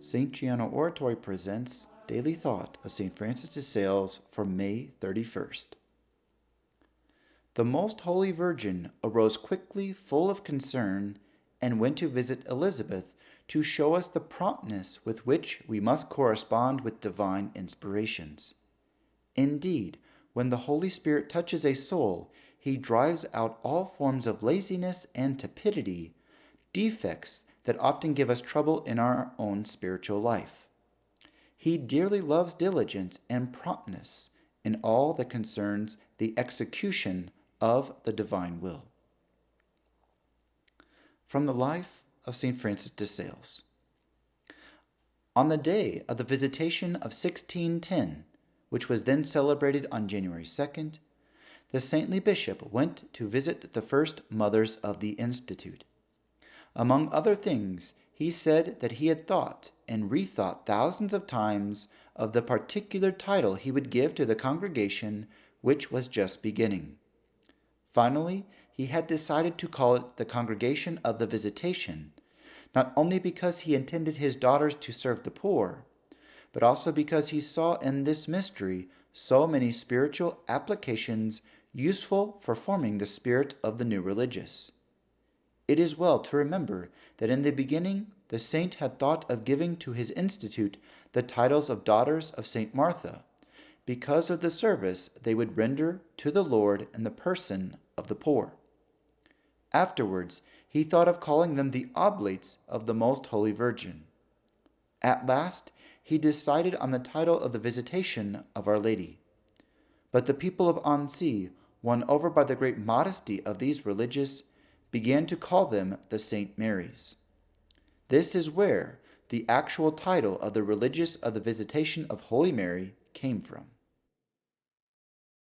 St. Gianna Oratory presents Daily Thought of St. Francis de Sales for May 31st. The Most Holy Virgin arose quickly, full of concern, and went to visit Elizabeth to show us the promptness with which we must correspond with divine inspirations. Indeed, when the Holy Spirit touches a soul, he drives out all forms of laziness and tepidity, defects that often give us trouble in our own spiritual life. He dearly loves diligence and promptness in all that concerns the execution of the divine will. From the life of St. Francis de Sales. On the day of the Visitation of 1610, which was then celebrated on January 2nd, the saintly bishop went to visit the first mothers of the Institute. Among other things, he said that he had thought and rethought thousands of times of the particular title he would give to the congregation which was just beginning. Finally, he had decided to call it the Congregation of the Visitation, not only because he intended his daughters to serve the poor, but also because he saw in this mystery so many spiritual applications useful for forming the spirit of the new religious. It is well to remember that in the beginning the saint had thought of giving to his institute the titles of Daughters of St. Martha, because of the service they would render to the Lord in the person of the poor. Afterwards, he thought of calling them the Oblates of the Most Holy Virgin. At last, he decided on the title of the Visitation of Our Lady. But the people of Annecy, won over by the great modesty of these religious, began to call them the St. Marys. This is where the actual title of the religious of the Visitation of Holy Mary came from.